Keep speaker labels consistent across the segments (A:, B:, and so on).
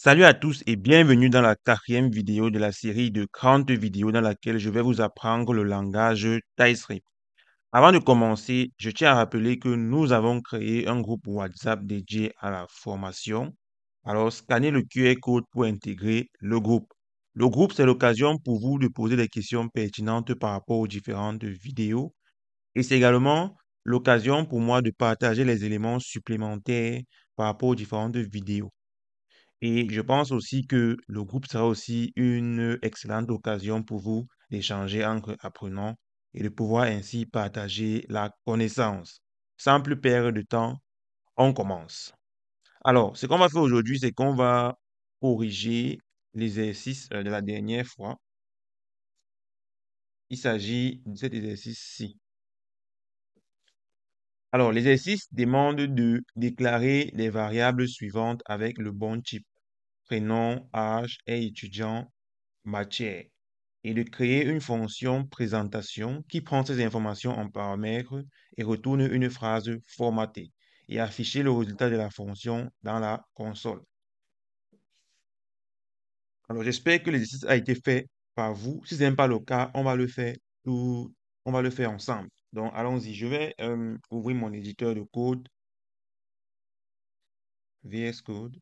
A: Salut à tous et bienvenue dans la quatrième vidéo de la série de 30 vidéos dans laquelle je vais vous apprendre le langage TypeScript. Avant de commencer, je tiens à rappeler que nous avons créé un groupe WhatsApp dédié à la formation. Alors, scannez le QR code pour intégrer le groupe. Le groupe, c'est l'occasion pour vous de poser des questions pertinentes par rapport aux différentes vidéos et c'est également l'occasion pour moi de partager les éléments supplémentaires par rapport aux différentes vidéos. Et je pense aussi que le groupe sera aussi une excellente occasion pour vous d'échanger entre apprenants et de pouvoir ainsi partager la connaissance. Sans plus perdre de temps, on commence. Alors, ce qu'on va faire aujourd'hui, c'est qu'on va corriger l'exercice de la dernière fois. Il s'agit de cet exercice-ci. Alors, l'exercice demande de déclarer les variables suivantes avec le bon type. Prénom, âge et étudiant, matière et de créer une fonction présentation qui prend ces informations en paramètres et retourne une phrase formatée et afficher le résultat de la fonction dans la console. Alors, j'espère que l'exercice a été fait par vous. Si ce n'est pas le cas, on va le faire ensemble. Donc, allons-y. Je vais ouvrir mon éditeur de code, VS Code.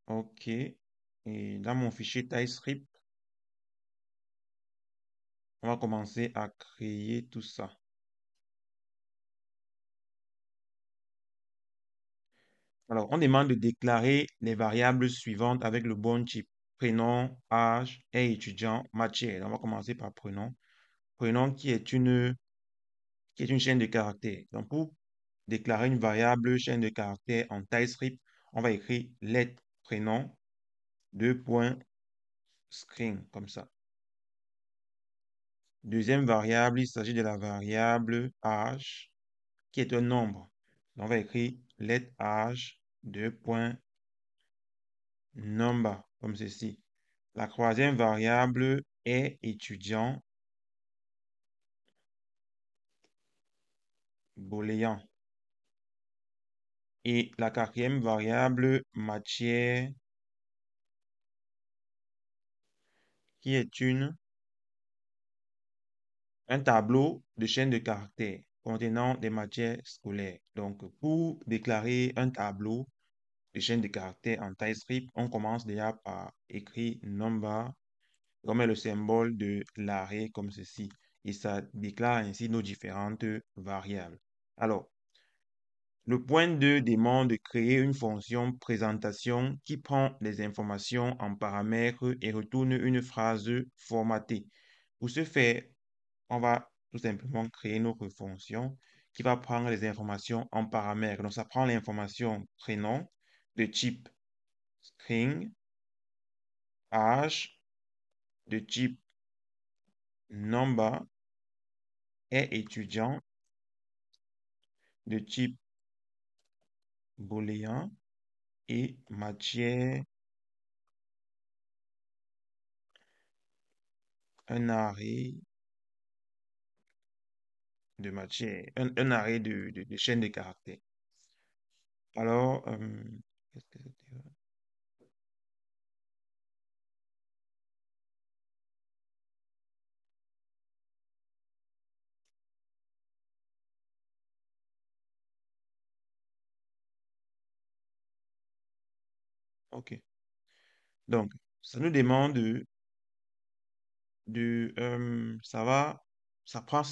A: OK. Et dans mon fichier TypeScript, on va commencer à créer tout ça. Alors, on demande de déclarer les variables suivantes avec le bon type. Prénom, âge et étudiant, matière. On va commencer par prénom. Prénom qui est une chaîne de caractères. Donc, pour déclarer une variable chaîne de caractères en TypeScript, on va écrire let prénom, deux points, string, comme ça. Deuxième variable, il s'agit de la variable âge, qui est un nombre. Donc, on va écrire let âge, deux points, number, comme ceci. La troisième variable est étudiant booléen. Et la quatrième variable matière qui est un tableau de chaîne de caractères contenant des matières scolaires. Donc, pour déclarer un tableau de chaîne de caractères en TypeScript, on commence déjà par écrire number, on met le symbole de l'arrêt comme ceci. Et ça déclare ainsi nos différentes variables. Alors, le point 2 demande de créer une fonction présentation qui prend les informations en paramètres et retourne une phrase formatée. Pour ce faire, on va tout simplement créer notre fonction qui va prendre les informations en paramètres. Donc, ça prend l'information prénom de type string, âge de type number et étudiant de type booléen et matière, un arrêt de matière, un arrêt de chaîne de caractères. Alors, qu'est-ce que c'était? OK. Donc, ça nous demande ça prend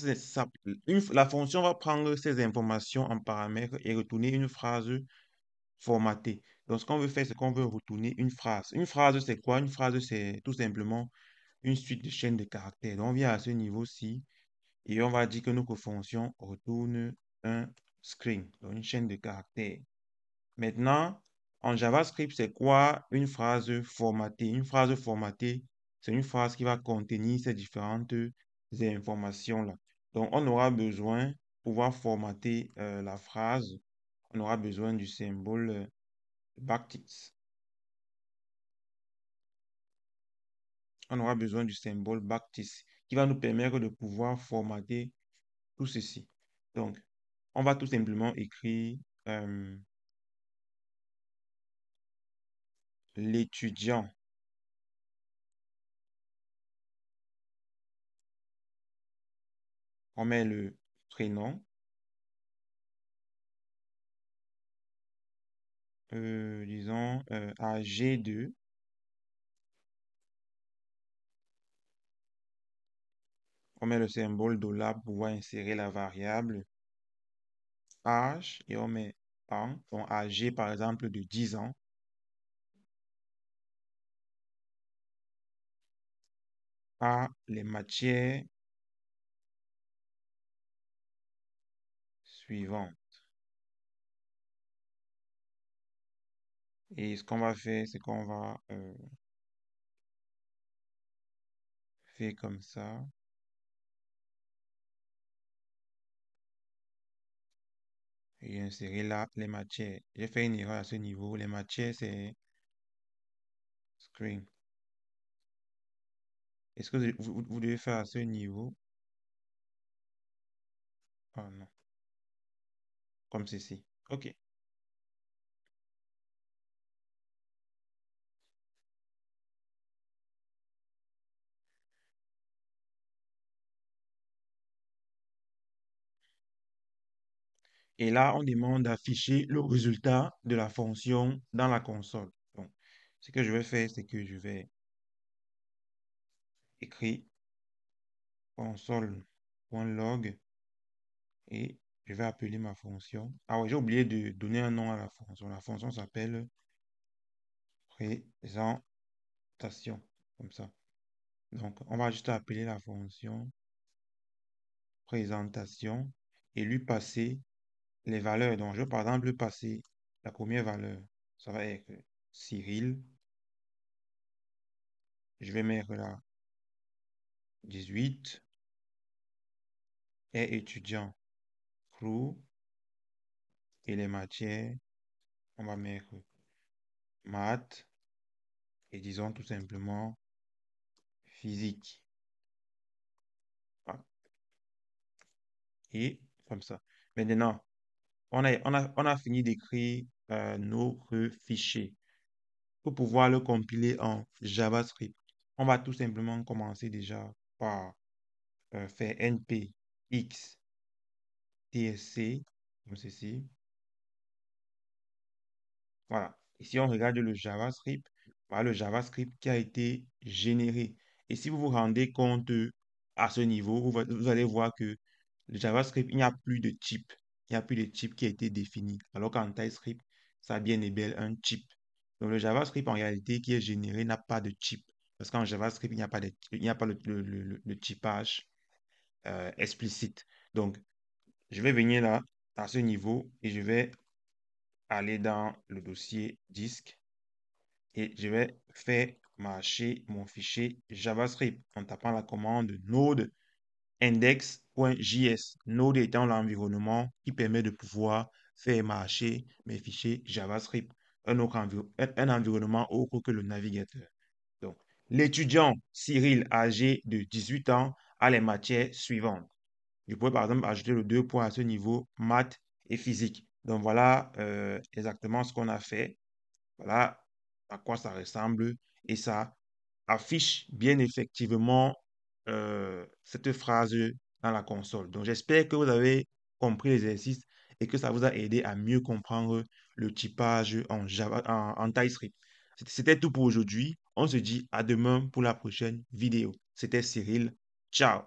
A: la fonction va prendre ces informations en paramètres et retourner une phrase formatée. Donc, ce qu'on veut faire, c'est qu'on veut retourner une phrase. Une phrase, c'est quoi? Une phrase, c'est tout simplement une suite de chaînes de caractères. Donc, on vient à ce niveau-ci et on va dire que notre fonction retourne un string, donc une chaîne de caractères. Maintenant, en JavaScript, c'est quoi une phrase formatée? Une phrase formatée, c'est une phrase qui va contenir ces différentes informations-là. Donc, on aura besoin de pouvoir formater la phrase. on aura besoin du symbole backticks. On aura besoin du symbole backticks qui va nous permettre de pouvoir formater tout ceci. Donc, on va tout simplement écrire euh, l'étudiant. On met le prénom, disons ag deux. On met le symbole dollar pour pouvoir insérer la variable âge et on met an, donc âgé par exemple de 10 ans. À les matières suivantes. Et ce qu'on va faire, c'est qu'on va faire comme ça et insérer là les matières. J'ai fait une erreur à ce niveau. Les matières, c'est screen. Est-ce que vous devez faire à ce niveau? Ah non, comme ceci. OK. Et là, on demande d'afficher le résultat de la fonction dans la console. Donc, ce que je vais faire, c'est que je vais écrire console.log et je vais appeler ma fonction. Ah ouais, j'ai oublié de donner un nom à la fonction. La fonction s'appelle présentation, comme ça. Donc, on va juste appeler la fonction présentation et lui passer les valeurs. Donc, je vais par exemple lui passer la première valeur. Ça va être Cyril. Je vais mettre là 18 est étudiant. Crew et les matières, on va mettre maths et disons tout simplement physique. Voilà. Et comme ça. Maintenant, on a fini d'écrire nos fichiers. Pour pouvoir le compiler en JavaScript, on va tout simplement commencer déjà par faire npx tsc, comme ceci. Voilà. Ici, on regarde le JavaScript. Voilà le JavaScript qui a été généré. Et si vous vous rendez compte à ce niveau, vous allez voir que le JavaScript, il n'y a plus de type. Il n'y a plus de type qui a été défini. Alors qu'en TypeScript, ça a bien et bel un type. Donc le JavaScript, en réalité, qui est généré, n'a pas de type. Parce qu'en JavaScript, il n'y a pas le typage explicite. Donc, je vais venir là, à ce niveau, et je vais aller dans le dossier disque et je vais faire marcher mon fichier JavaScript en tapant la commande node index.js. Node étant l'environnement qui permet de pouvoir faire marcher mes fichiers JavaScript. Un environnement autre que le navigateur. Donc, l'étudiant Cyril, âgé de 18 ans, a les matières suivantes. Je pourrais par exemple ajouter le 2 points à ce niveau, maths et physique. Donc voilà exactement ce qu'on a fait. Voilà à quoi ça ressemble et ça affiche bien effectivement cette phrase dans la console. Donc j'espère que vous avez compris l'exercice et que ça vous a aidé à mieux comprendre le typage en Java, en TypeScript. C'était tout pour aujourd'hui. On se dit à demain pour la prochaine vidéo. C'était Cyril. Ciao.